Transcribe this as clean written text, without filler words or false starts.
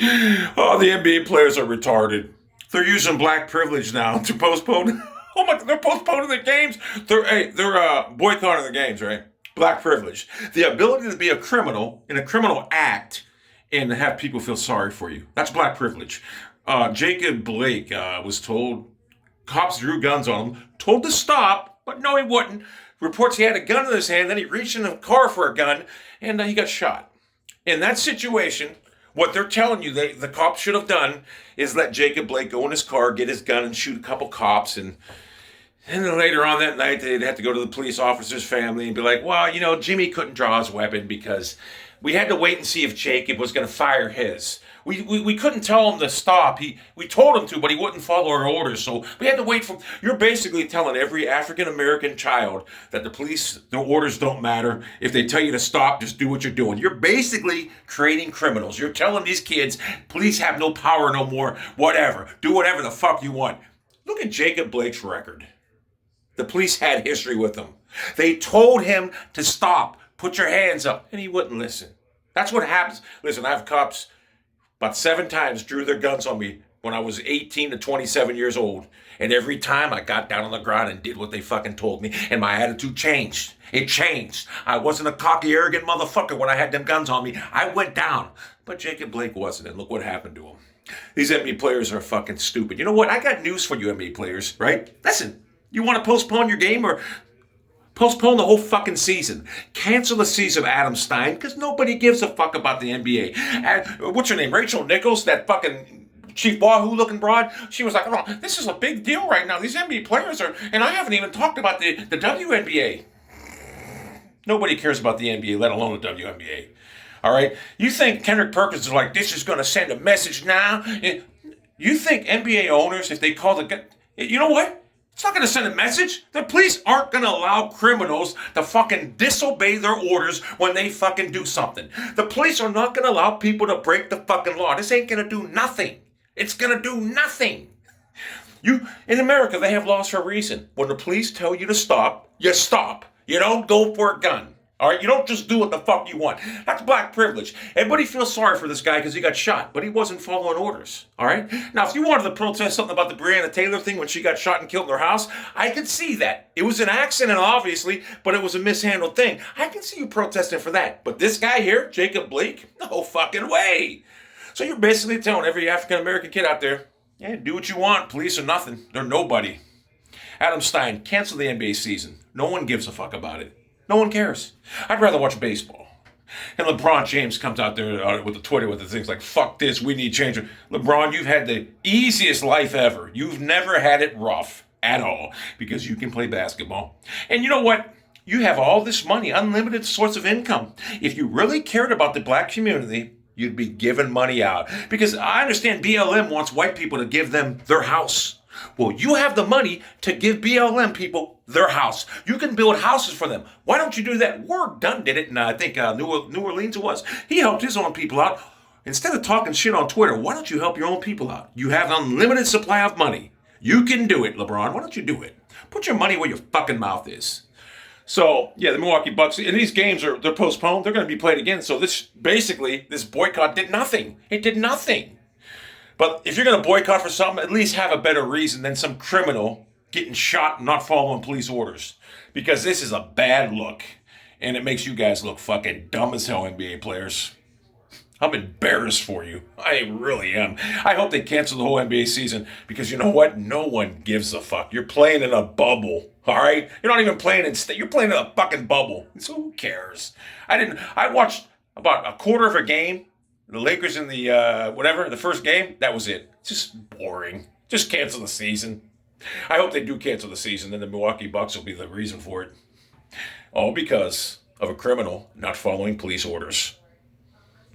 Oh, the NBA players are retarded. They're using black privilege now to postpone. Oh my! They're postponing the games. They're boycotting the games, right? Black privilege, the ability to be a criminal in a criminal act and have people feel sorry for you. That's black privilege. Jacob Blake was told cops drew guns on him, told to stop, but no, he wouldn't. Reports he had a gun in his hand, then he reached in the car for a gun, and he got shot. In that situation, what they're telling you the cops should have done is let Jacob Blake go in his car, get his gun, and shoot a couple cops. And then later on that night, they'd have to go to the police officer's family and be like, well, Jimmy couldn't draw his weapon because we had to wait and see if Jacob was going to fire his. We couldn't tell him to stop. We told him to, but he wouldn't follow our orders. So we had to wait for. You're basically telling every African American child that the police, their orders don't matter. If they tell you to stop, just do what you're doing. You're basically creating criminals. You're telling these kids, police have no power no more. Whatever. Do whatever the fuck you want. Look at Jacob Blake's record. The police had history with him. They told him to stop, put your hands up, and he wouldn't listen. That's what happens. Listen, I have cops about 7 times drew their guns on me when I was 18 to 27 years old. And every time I got down on the ground and did what they fucking told me, and my attitude changed. It changed. I wasn't a cocky, arrogant motherfucker when I had them guns on me. I went down. But Jacob Blake wasn't, and look what happened to him. These NBA players are fucking stupid. You know what? I got news for you NBA players, right? Listen. You want to postpone your game or postpone the whole fucking season? Cancel the season of Adam Stein because nobody gives a fuck about the NBA. And what's her name? Rachel Nichols, that fucking Chief Wahoo looking broad. She was like, oh, this is a big deal right now. These NBA players are, and I haven't even talked about the WNBA. Nobody cares about the NBA, let alone the WNBA. All right? You think Kendrick Perkins is like, this is going to send a message now? You think NBA owners, if they call the, you know what? It's not going to send a message. The police aren't going to allow criminals to fucking disobey their orders when they fucking do something. The police are not going to allow people to break the fucking law. This ain't going to do nothing. It's going to do nothing. In America, they have laws for a reason. When the police tell you to stop, you stop. You don't go for a gun. All right, you don't just do what the fuck you want. That's black privilege. Everybody feels sorry for this guy because he got shot, but he wasn't following orders. All right. Now, if you wanted to protest something about the Breonna Taylor thing when she got shot and killed in her house, I could see that. It was an accident, obviously, but it was a mishandled thing. I can see you protesting for that. But this guy here, Jacob Blake, no fucking way. So you're basically telling every African American kid out there, yeah, do what you want. Police are nothing. They're nobody. Adam Stein, cancel the NBA season. No one gives a fuck about it. No one cares. I'd rather watch baseball. And LeBron James comes out there with the Twitter with the things like, fuck this, we need change. LeBron, you've had the easiest life ever. You've never had it rough at all because you can play basketball. And you know what? You have all this money, unlimited source of income. If you really cared about the black community, you'd be giving money out. Because I understand BLM wants white people to give them their house. Well, you have the money to give BLM people their house. You can build houses for them. Why don't you do that? Ward Dunn did it, and I think New Orleans it was. He helped his own people out. Instead of talking shit on Twitter, why don't you help your own people out? You have an unlimited supply of money. You can do it, LeBron. Why don't you do it? Put your money where your fucking mouth is. So, yeah, the Milwaukee Bucks, and these games they're postponed. They're going to be played again. So this boycott did nothing. It did nothing. But if you're going to boycott for something, at least have a better reason than some criminal getting shot and not following police orders. Because this is a bad look. And it makes you guys look fucking dumb as hell, NBA players. I'm embarrassed for you. I really am. I hope they cancel the whole NBA season because you know what? No one gives a fuck. You're playing in a bubble, all right? You're not even playing in state. You're playing in a fucking bubble. So who cares? I watched about a quarter of a game. The Lakers in the, the first game, that was it. Just boring. Just cancel the season. I hope they do cancel the season, then the Milwaukee Bucks will be the reason for it. All because of a criminal not following police orders.